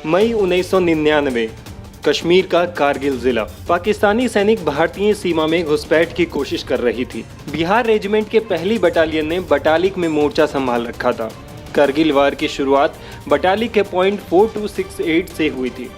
मई 1999, कश्मीर का कारगिल जिला। पाकिस्तानी सैनिक भारतीय सीमा में घुसपैठ की कोशिश कर रही थी। बिहार रेजिमेंट के पहली बटालियन ने बटालिक में मोर्चा संभाल रखा था। कारगिल वार की शुरुआत बटालिक के पॉइंट 4268 से हुई थी।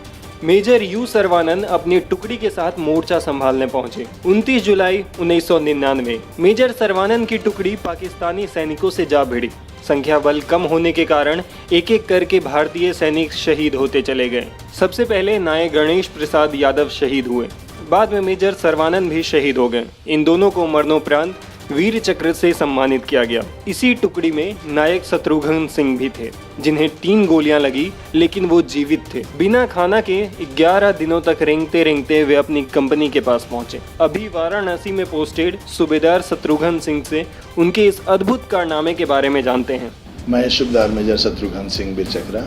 मेजर यू सर्वानंद अपनी टुकड़ी के साथ मोर्चा संभालने पहुंचे। 29 जुलाई 1999 मेजर सर्वानंद की टुकड़ी पाकिस्तानी सैनिकों से जा भिड़ी। संख्या बल कम होने के कारण एक एक करके भारतीय सैनिक शहीद होते चले गए। सबसे पहले नायक गणेश प्रसाद यादव शहीद हुए, बाद में मेजर सर्वानंद भी शहीद हो गए। इन दोनों को मरणोपरांत वीर चक्र से सम्मानित किया गया। इसी टुकड़ी में नायक शत्रुघ्न सिंह भी थे, जिन्हें 3 गोलियां लगी लेकिन वो जीवित थे। बिना खाना के 11 दिनों तक रेंगते रेंगते वे अपनी कंपनी के पास पहुंचे। अभी वाराणसी में पोस्टेड सूबेदार शत्रुघ्न सिंह से उनके इस अद्भुत कारनामे के बारे में जानते हैं। मैं सूबेदार मेजर शत्रुघ्न सिंह वीर चक्रा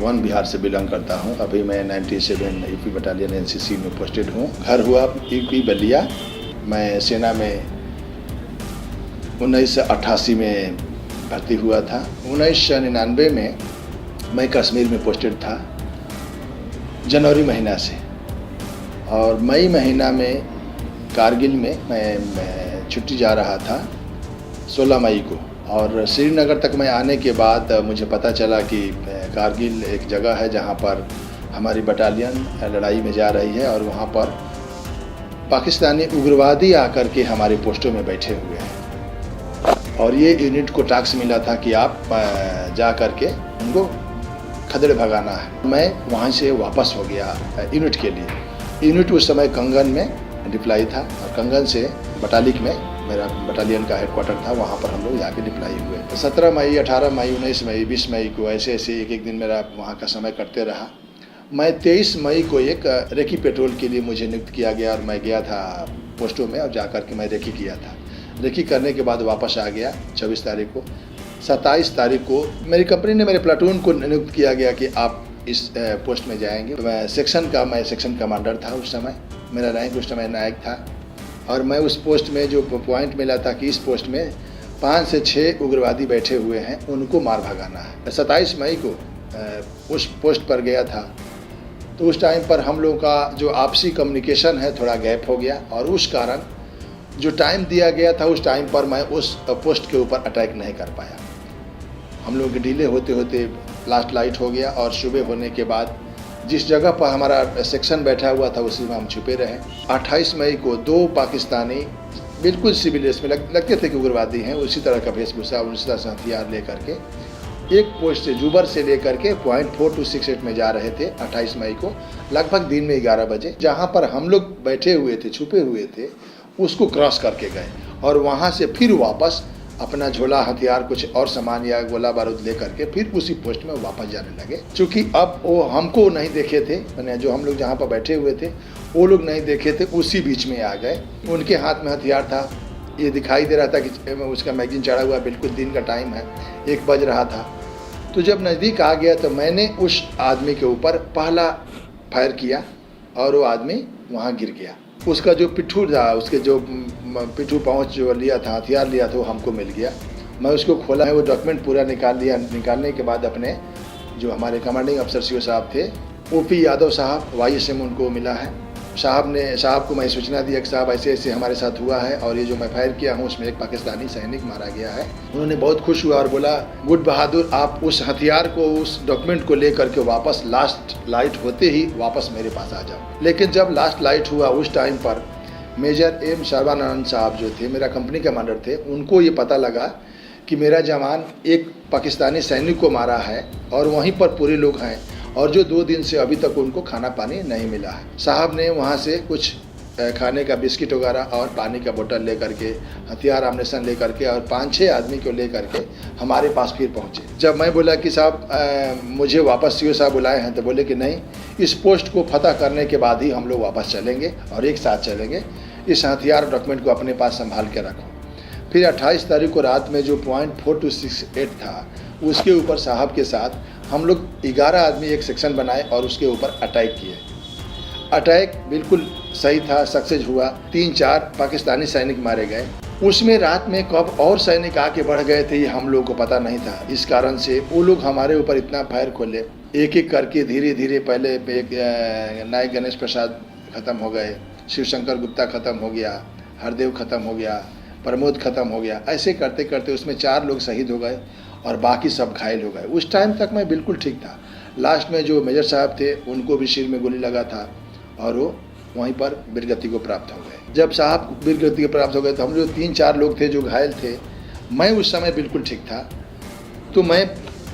1 बिहार से बिलोंग करता हूँ। अभी मैं 97 यूपी बटालियन NCC में पोस्टेड हूँ। घर हुआ यूपी बलिया। मैं सेना में 1988 में भर्ती हुआ था। 1999 में मैं कश्मीर में पोस्टेड था जनवरी महीना से, और मई महीना में कारगिल में मैं छुट्टी जा रहा था 16 मई को। और श्रीनगर तक मैं आने के बाद मुझे पता चला कि कारगिल एक जगह है जहां पर हमारी बटालियन लड़ाई में जा रही है और वहां पर पाकिस्तानी उग्रवादी आकर के हमारी पोस्टों में बैठे हुए हैं। और ये यूनिट को टास्क मिला था कि आप जा कर के उनको खदेड़ भगाना है। मैं वहाँ से वापस हो गया यूनिट के लिए। यूनिट उस समय कंगन में डिप्लाई था और कंगन से बटालिक में मेरा बटालियन का हेडक्वार्टर था, वहाँ पर हम लोग जाके डिप्लाई हुए। 17 मई, 18 मई, 19 मई, 20 मई को ऐसे ऐसे एक एक दिन मेरा वहाँ का समय कटते रहा। मैं 23 मई को एक रेकी पेट्रोल के लिए मुझे नियुक्त किया गया और मैं गया था पोस्टों में और जा कर के मैं रेकी किया था। रेकी करने के बाद वापस आ गया 24 तारीख को। 27 तारीख को मेरी कंपनी ने मेरे प्लाटून को नियुक्त किया गया कि आप इस पोस्ट में जाएंगे। मैं सेक्शन कमांडर था उस समय। मेरा रैंक उस समय नायक था और मैं उस पोस्ट में जो पॉइंट मिला था कि इस पोस्ट में 5 से 6 उग्रवादी बैठे हुए हैं, उनको मार भगाना है। 27 मई को उस पोस्ट पर गया था तो उस टाइम पर हम लोगों का जो आपसी कम्युनिकेशन है थोड़ा गैप हो गया और उस कारण जो टाइम दिया गया था उस टाइम पर मैं उस पोस्ट के ऊपर अटैक नहीं कर पाया। हम लोग डिले होते होते लास्ट लाइट हो गया और सुबह होने के बाद जिस जगह पर हमारा सेक्शन बैठा हुआ था उसी में हम छुपे रहे। 28 मई को 2 पाकिस्तानी बिल्कुल सिविल ड्रेस में लगते थे कि उग्रवादी हैं, उसी तरह का वेशभूषा, उसी तरह से हथियार लेकर के एक पोस्ट से जुबर से लेकर के पॉइंट 4268 में जा रहे थे। 28 मई को लगभग दिन में 11 बजे जहाँ पर हम लोग बैठे हुए थे, छुपे हुए थे, उसको क्रॉस करके गए और वहाँ से फिर वापस अपना झोला, हथियार, कुछ और सामान या गोला बारूद ले करके फिर उसी पोस्ट में वापस जाने लगे। चूँकि अब वो हमको नहीं देखे थे, मैंने जो हम लोग जहाँ पर बैठे हुए थे वो लोग नहीं देखे थे, उसी बीच में आ गए। उनके हाथ में हथियार था, ये दिखाई दे रहा था कि उसका मैगजीन चढ़ा हुआ, बिल्कुल दिन का टाइम है, 1 बज रहा था। तो जब नज़दीक आ गया तो मैंने उस आदमी के ऊपर पहला फायर किया और वो आदमी वहाँ गिर गया। उसका जो पिट्ठू था, उसके जो पिट्ठू पाँच जो लिया था, हथियार लिया था, वो हमको मिल गया। मैं उसको खोला है, वो डॉक्यूमेंट पूरा निकाल लिया। निकालने के बाद अपने जो हमारे कमांडिंग अफसर CO साहब थे, OP यादव साहब, YSM उनको मिला है। साहब को मैं सूचना दिया कि साहब ऐसे ऐसे हमारे साथ हुआ है और ये जो मैं फायर किया हूँ उसमें एक पाकिस्तानी सैनिक मारा गया है। उन्होंने बहुत खुश हुआ और बोला, गुड बहादुर, आप उस हथियार को, उस डॉक्यूमेंट को लेकर के वापस लास्ट लाइट होते ही वापस मेरे पास आ जाओ। लेकिन जब लास्ट लाइट हुआ उस टाइम पर मेजर M सर्वानंद साहब जो थे, मेरा कंपनी कमांडर थे, उनको ये पता लगा कि मेरा जवान एक पाकिस्तानी सैनिक को मारा है और वहीं पर पूरे लोग हैं और जो 2 दिन से अभी तक उनको खाना पानी नहीं मिला है। साहब ने वहाँ से कुछ खाने का बिस्किट वगैरह और पानी का बोतल लेकर के, हथियार आमनेशन लेकर के और 5-6 आदमी को लेकर के हमारे पास फिर पहुँचे। जब मैं बोला कि साहब मुझे वापस सीओ साहब बुलाए हैं, तो बोले कि नहीं, इस पोस्ट को फतह करने के बाद ही हम लोग वापस चलेंगे और एक साथ चलेंगे। इस हथियार और डॉक्यूमेंट को अपने पास संभाल के रखो। फिर 28 तारीख को रात में जो .4268 था, उसके ऊपर साहब के साथ हम लोग 11 आदमी एक सेक्शन बनाए और उसके ऊपर अटैक किए। अटैक बिल्कुल सही था, सक्सेस हुआ। 3-4 पाकिस्तानी सैनिक मारे गए। उसमें रात में कब और सैनिक आके बढ़ गए थे ये हम लोगों को पता नहीं था। इस कारण से वो लोग हमारे ऊपर इतना फायर खोले, एक एक करके धीरे धीरे। पहले एक नायक गणेश प्रसाद ख़त्म हो गए, शिवशंकर गुप्ता ख़त्म हो गया, हरदेव ख़त्म हो गया, प्रमोद ख़त्म हो गया। ऐसे करते करते उसमें 4 लोग शहीद हो गए और बाकी सब घायल हो गए। उस टाइम तक मैं बिल्कुल ठीक था। लास्ट में जो मेजर साहब थे उनको भी सिर में गोली लगा था और वो वहीं पर वीरगति को प्राप्त हो गए। जब साहब वीरगति को प्राप्त हो गए तो हम जो 3-4 लोग थे जो घायल थे, मैं उस समय बिल्कुल ठीक था। तो मैं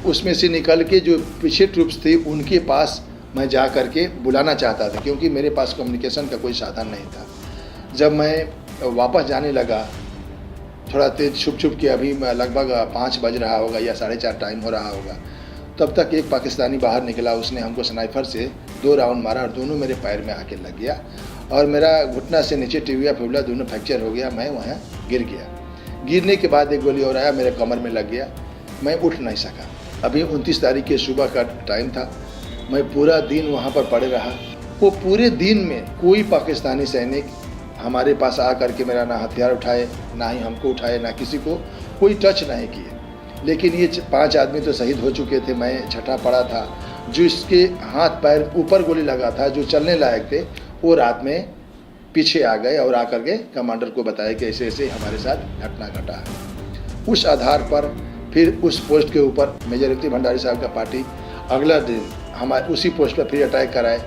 उसमें से निकल के जो पीछे ट्रूप्स थे उनके पास मैं जा कर के बुलाना चाहता था, क्योंकि मेरे पास कम्युनिकेशन का कोई साधन नहीं था। जब मैं वापस जाने लगा, थोड़ा तेज छुप छुप के, अभी लगभग 5 बज रहा होगा या 4:30 टाइम हो रहा होगा, तब तक एक पाकिस्तानी बाहर निकला। उसने हमको स्नाइपर से 2 राउंड मारा और दोनों मेरे पैर में आके लग गया और मेरा घुटना से नीचे टिबिया फिबुला दोनों फ्रैक्चर हो गया। मैं वहाँ गिर गया। गिरने के बाद एक गोली और आया, मेरे कमर में लग गया। मैं उठ नहीं सका। अभी 29 तारीख के सुबह का टाइम था। मैं पूरा दिन वहाँ पर पड़े रहा। वो पूरे दिन में कोई पाकिस्तानी सैनिक हमारे पास आ करके मेरा ना हथियार उठाए, ना ही हमको उठाए, ना किसी को कोई टच नहीं किए। लेकिन ये 5 आदमी तो शहीद हो चुके थे। मैं छठा पड़ा था। जो इसके हाथ पैर ऊपर गोली लगा था, जो चलने लायक थे, वो रात में पीछे आ गए और आकर के कमांडर को बताया कि ऐसे ऐसे हमारे साथ घटना घटा है। उस आधार पर फिर उस पोस्ट के ऊपर मेजर युक्ति भंडारी साहब का पार्टी अगला दिन हमारे उसी पोस्ट पर फिर अटैक कराए,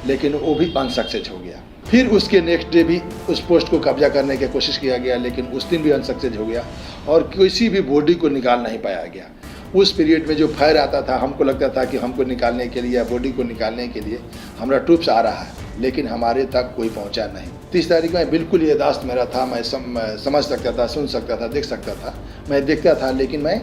लेकिन वो भी अनसक्सेस हो गया। फिर उसके नेक्स्ट डे भी उस पोस्ट को कब्जा करने की कोशिश किया गया, लेकिन उस दिन भी अनसक्सेस हो गया और किसी भी बॉडी को निकाल नहीं पाया गया। उस पीरियड में जो फायर आता था, हमको लगता था कि हमको निकालने के लिए या बॉडी को निकालने के लिए हमारा ट्रूप्स आ रहा है, लेकिन हमारे तक कोई पहुंचा नहीं। 30 तारीख में बिल्कुल ये याददाश्त मेरा था। मैं समझ सकता था, सुन सकता था, देख सकता था। मैं देखता था, लेकिन मैं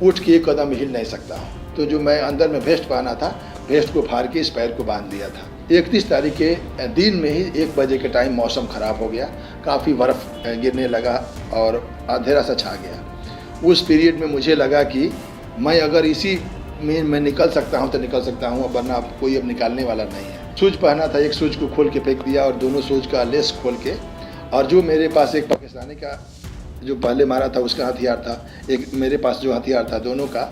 उठ के 1 कदम हिल नहीं सकता। तो जो मैं अंदर में वेस्ट पहना था, वेस्ट को फाड़ के इस पैर को बांध दिया था। 31 तारीख के दिन में ही 1 बजे के टाइम मौसम ख़राब हो गया, काफ़ी बर्फ़ गिरने लगा और अंधेरा सा छा गया। उस पीरियड में मुझे लगा कि मैं अगर इसी में मैं निकल सकता हूं तो निकल सकता हूं, वरना कोई अब निकालने वाला नहीं है। शूज पहना था, एक शूज को खोल के फेंक दिया और दोनों शूज का लेस खोल के, और जो मेरे पास एक पाकिस्तानी का जो पहले मारा था उसका हथियार था, एक मेरे पास जो हथियार था, दोनों का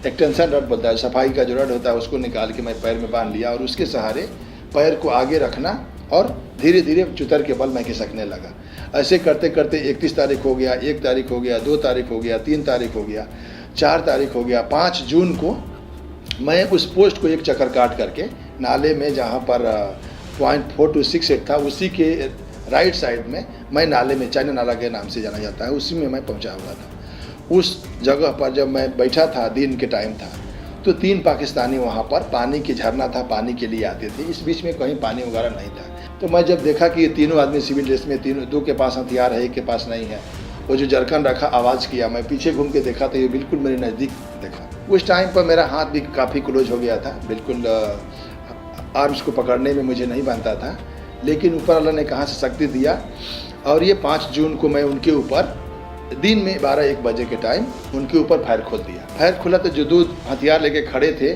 एक्सटेंशन रड बोलता है, सफाई का जो रड होता है, उसको निकाल के मैं पैर में बांध लिया और उसके सहारे पैर को आगे रखना और धीरे धीरे चुतर के बल मैं खिसकने लगा। ऐसे करते करते 31 तारीख हो गया, 1 तारीख हो गया, 2 तारीख हो गया, 3 तारीख हो गया, 4 तारीख हो गया। 5 जून को मैं उस पोस्ट को एक चक्कर काट करके नाले में, जहाँ पर .4268 था, उसी के राइट साइड में मैं नाले में, चाइना नाला के नाम से जाना जाता है, उसी में मैं पहुँचा हुआ था। उस जगह पर जब मैं बैठा था, दिन के टाइम था, तो 3 पाकिस्तानी वहाँ पर, पानी की झरना था, पानी के लिए आते थे। इस बीच में कहीं पानी वगैरह नहीं था। तो मैं जब देखा कि ये तीनों आदमी सिविल ड्रेस में, 2 के पास हथियार है, 1 के पास नहीं है, वो जो जरकन रखा, आवाज़ किया, मैं पीछे घूम के देखा तो ये बिल्कुल मेरे नज़दीक देखा। उस टाइम पर मेरा हाथ भी काफ़ी क्लोज हो गया था, बिल्कुल आर्म्स को पकड़ने में मुझे नहीं बनता था, लेकिन ऊपर अल्लाह ने कहाँ से शक्ति दिया। और ये 5 जून को मैं उनके ऊपर दिन में 12-1 बजे के टाइम उनके ऊपर फायर खोल दिया। फायर खोला तो जो 2 हथियार लेके खड़े थे,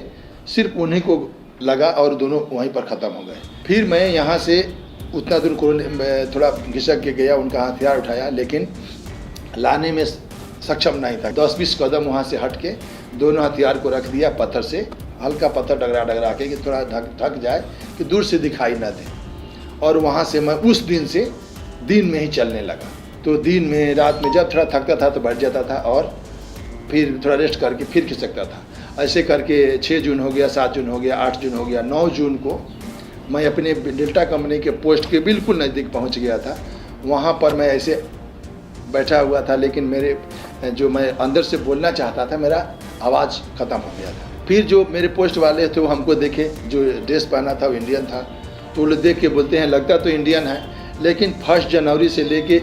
सिर्फ उन्हीं को लगा और दोनों वहीं पर ख़त्म हो गए। फिर मैं यहाँ से उतना दूर थोड़ा घिसक के गया, उनका हथियार उठाया, लेकिन लाने में सक्षम नहीं था। 10-20 कदम वहाँ से हट के दोनों हथियार को रख दिया, पत्थर से, हल्का पत्थर डगरा के कि थोड़ा ढक जाए कि दूर से दिखाई न दे। और वहाँ से मैं उस दिन से दिन में ही चलने लगा। तो दिन में, रात में जब थोड़ा थकता था तो बैठ जाता था और फिर थोड़ा रेस्ट करके फिर खिसकता था। ऐसे करके 6 जून हो गया, 7 जून हो गया, 8 जून हो गया। 9 जून को मैं अपने डेल्टा कंपनी के पोस्ट के बिल्कुल नज़दीक पहुंच गया था। वहां पर मैं ऐसे बैठा हुआ था, लेकिन मेरे जो मैं अंदर से बोलना चाहता था, मेरा आवाज़ ख़त्म हो गया था। फिर जो मेरे पोस्ट वाले थे वो हमको देखे, जो ड्रेस पहना था वो इंडियन था, तो वो लोग देख के बोलते हैं लगता तो इंडियन है, लेकिन 1 जनवरी से लेके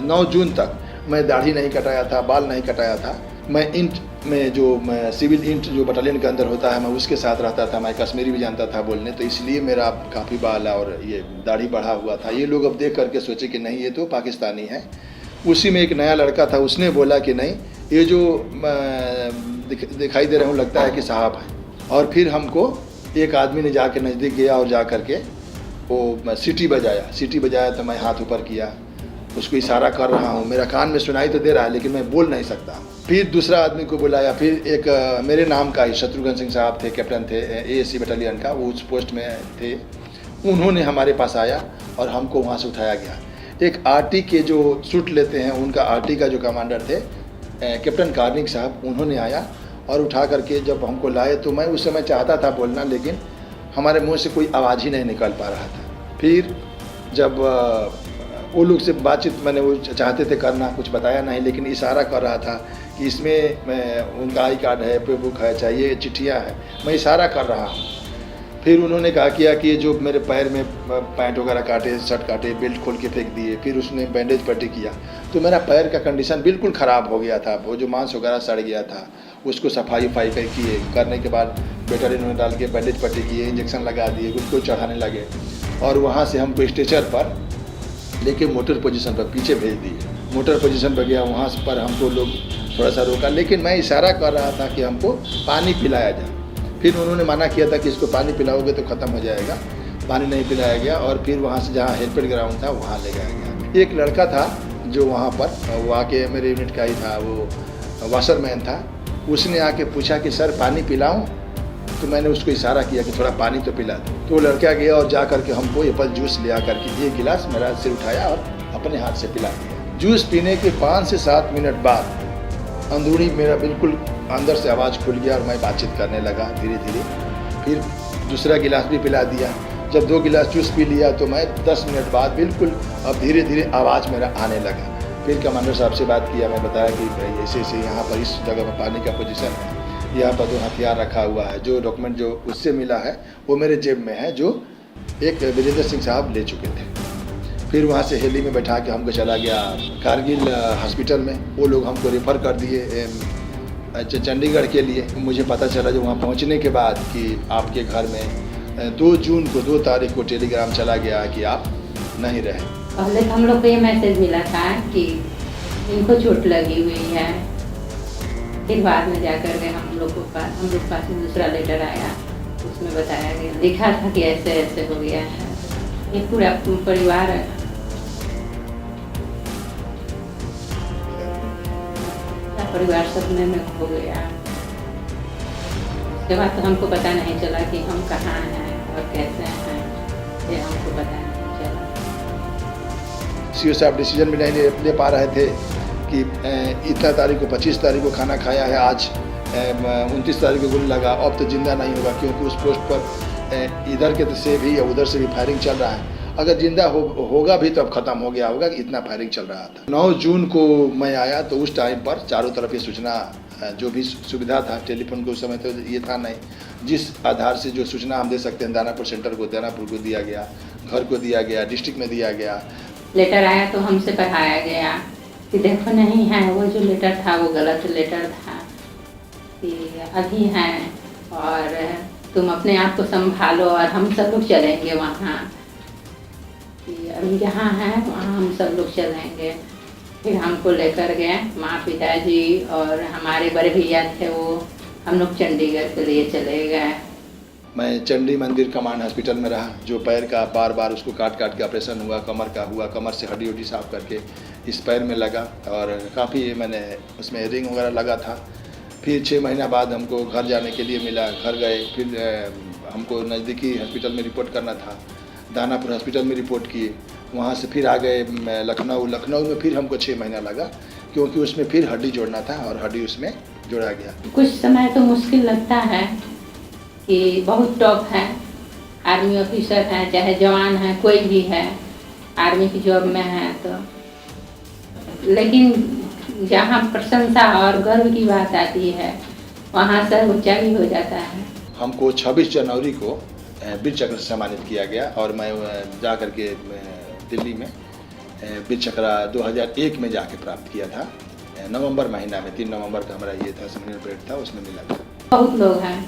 9 जून तक मैं दाढ़ी नहीं कटाया था, बाल नहीं कटाया था। मैं इंट में जो मैं सिविल इंट जो बटालियन के अंदर होता है, मैं उसके साथ रहता था। मैं कश्मीरी भी जानता था बोलने, तो इसलिए मेरा काफ़ी बाल और ये दाढ़ी बढ़ा हुआ था। ये लोग अब देख करके सोचे कि नहीं, ये तो पाकिस्तानी है। उसी में एक नया लड़का था, उसने बोला कि नहीं, ये जो दिखाई दे रहा हूँ लगता है कि साहब है। और फिर हमको एक आदमी ने जाके नज़दीक गया और जा करके वो सीटी बजाया तो मैं हाथ ऊपर किया, उसको इशारा कर रहा हूँ। मेरा कान में सुनाई तो दे रहा है लेकिन मैं बोल नहीं सकता। फिर दूसरा आदमी को बुलाया, फिर एक मेरे नाम का ही शत्रुघ्न सिंह साहब थे, कैप्टन थे ASC बटालियन का, वो उस पोस्ट में थे। उन्होंने हमारे पास आया और हमको वहाँ से उठाया गया। एक RT के जो सूट लेते हैं, उनका RT का जो कमांडर थे कैप्टन कार्निक साहब, उन्होंने आया और उठा करके जब हमको लाए तो मैं उस समय चाहता था बोलना, लेकिन हमारे मुंह से कोई आवाज़ ही नहीं निकल पा रहा था। फिर जब वो लोग से बातचीत मैंने वो चाहते थे करना, कुछ बताया नहीं, लेकिन इशारा कर रहा था कि इसमें उनका आई कार्ड है, पे बुक है, चाहिए चिट्ठियाँ है, मैं इशारा कर रहा हूँ। फिर उन्होंने कहा किया कि ये जो मेरे पैर में पैंट वगैरह काटे, शर्ट काटे, बेल्ट खोल के फेंक दिए। फिर उसने बैंडेज पट्टी किया तो मेरा पैर का कंडीशन बिल्कुल ख़राब हो गया था। वो जो मांस वगैरह सड़ गया था, उसको सफाई किए। करने के बाद बेटालियन में डाल के बैंडेज पट्टी किए, इंजेक्शन लगा दिए, ग्लूकोज चढ़ाने लगे और वहाँ से हमको स्ट्रेचर पर लेके मोटर पोजीशन पर पीछे भेज दिए। मोटर पोजीशन पर गया, वहाँ पर हमको लोग थोड़ा सा रोका, लेकिन मैं इशारा कर रहा था कि हमको पानी पिलाया जाए। फिर उन्होंने मना किया था कि इसको पानी पिलाओगे तो ख़त्म हो जाएगा। पानी नहीं पिलाया गया और फिर वहाँ से जहाँ हेलपेड ग्राउंड था वहाँ ले गया गया। एक लड़का था जो वहाँ पर वो आके मेरे यूनिट का ही था, वो वाशरमैन था। उसने आके पूछा कि सर पानी पिलाऊँ, तो मैंने उसको इशारा किया कि थोड़ा पानी तो पिला दो। तो वो लड़का गया और जा करके हमको एप्पल जूस ले आकर के 1 गिलास मेरा सिर उठाया और अपने हाथ से पिला दिया। जूस पीने के 5 से 7 मिनट बाद अंदरूनी मेरा बिल्कुल अंदर से आवाज़ खुल गया और मैं बातचीत करने लगा धीरे धीरे। फिर दूसरा गिलास भी पिला दिया। जब 2 गिलास जूस पी लिया तो मैं 10 मिनट बाद बिल्कुल अब धीरे धीरे आवाज़ मेरा आने लगा। फिर कमांडर साहब से बात किया, मैं बताया कि भाई ऐसे ऐसे यहाँ पर इस जगह पर पानी का पोजीशन है, यहाँ पर 2 हथियार रखा हुआ है। जो डॉक्यूमेंट जो उससे मिला है वो मेरे जेब में है, जो एक वीरेंद्र सिंह साहब ले चुके थे। फिर वहाँ से हेली में बैठा के हमको चला गया कारगिल हॉस्पिटल में। वो लोग हमको रेफ़र कर दिए चंडीगढ़ के लिए। मुझे पता चला जो वहाँ पहुँचने के बाद कि आपके घर में 2 तारीख को टेलीग्राम चला गया कि आप नहीं रहे। पहले हम लोग को ये मैसेज मिला था कि इनको चोट लगी हुई है। फिर बाद में जाकर के हम लोग के पास दूसरा लेटर आया, उसमें बताया गया, लिखा था कि ऐसे ऐसे हो गया है। ये पूरा परिवार सपने में खो गया। उसके बाद तो हमको पता नहीं चला कि हम कहाँ हैं और कैसे हैं, ये हमको पता नहीं चला। CO साहब डिसीजन भी नहीं ले पा रहे थे कि इतना तारीख को 25 तारीख को खाना खाया है, आज 29 तारीख को गोली लगा, अब तो जिंदा नहीं होगा, क्योंकि उस पोस्ट पर इधर के से भी या उधर से भी फायरिंग चल रहा है। अगर जिंदा होगा भी तो अब ख़त्म हो गया होगा कि इतना फायरिंग चल रहा था। 9 जून को मैं आया तो उस टाइम पर चारों तरफ ये सूचना, जो भी सुविधा था टेलीफोन को उस समय तो ये था नहीं, जिस आधार से जो सूचना हम दे सकते हैं दानापुर सेंटर को, दानापुर को दिया गया, घर को दिया गया, डिस्ट्रिक्ट में दिया गया। लेटर आया तो हमसे पढ़ाया गया कि देखो नहीं है, वो जो लेटर था वो गलत लेटर था, कि अभी हैं और तुम अपने आप को संभालो और हम सब लोग चलेंगे वहाँ, कि अभी जहाँ हैं वहाँ हम सब लोग चलेंगे। फिर हमको लेकर गए माँ पिताजी और हमारे बड़े भैया थे, वो हम लोग चंडीगढ़ के लिए चले गए। मैं चंडी मंदिर कमांड हॉस्पिटल में रहा, जो पैर का बार बार उसको काट के ऑपरेशन हुआ, कमर का हुआ, कमर से हड्डी उड्डी साफ करके इस पैर में लगा और काफ़ी मैंने उसमें रिंग वगैरह लगा था। फिर 6 महीना बाद हमको घर जाने के लिए मिला, घर गए। फिर हमको नज़दीकी हॉस्पिटल में रिपोर्ट करना था, दानापुर हॉस्पिटल में रिपोर्ट किए। वहाँ से फिर आ गए लखनऊ में फिर हमको 6 महीना लगा, क्योंकि उसमें फिर हड्डी जोड़ना था और हड्डी उसमें जोड़ा गया। कुछ समय तो मुश्किल लगता है कि बहुत टॉप है, आर्मी ऑफिसर हैं, चाहे जवान हैं, कोई भी है, आर्मी की जॉब में है तो, लेकिन जहाँ प्रशंसा और गर्व की बात आती है वहाँ सर ऊँचा भी हो जाता है। हमको 26 जनवरी को वीर चक्र से सम्मानित किया गया और मैं जा कर के दिल्ली में वीर चक्रा 2001 में जाके प्राप्त किया था। नवंबर महीना में 3 नवंबर का हमारा ये था सेमिनल परेड था, उसमें मिला था। बहुत लोग हैं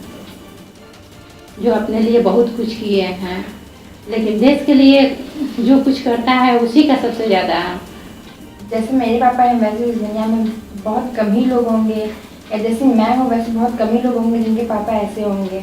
जो अपने लिए बहुत कुछ किए हैं, लेकिन देश के लिए जो कुछ करता है उसी का सबसे ज़्यादा। जैसे मेरे पापा हैं वैसे इस दुनिया में बहुत कम ही लोग होंगे, या जैसे मैं हूँ वैसे बहुत कम ही लोग होंगे जिनके पापा ऐसे होंगे।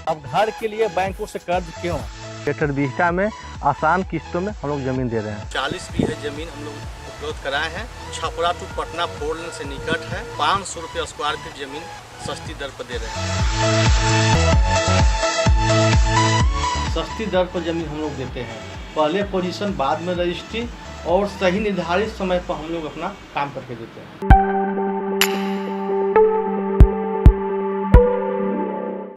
अब घर के लिए बैंकों से कर्ज क्यों? सेक्टर बीटा में आसान किस्तों में हम लोग जमीन दे रहे हैं। 40 बीघे जमीन हम लोग उपलब्ध कराए हैं। छपरा टू पटना 4 लेन से निकट है। 500 रुपये स्क्वायर फीट जमीन सस्ती दर पर दे रहे हैं। सस्ती दर पर जमीन हम लोग देते हैं। पहले पोजीशन बाद में रजिस्ट्री, और सही निर्धारित समय पर हम लोग अपना काम करके देते हैं।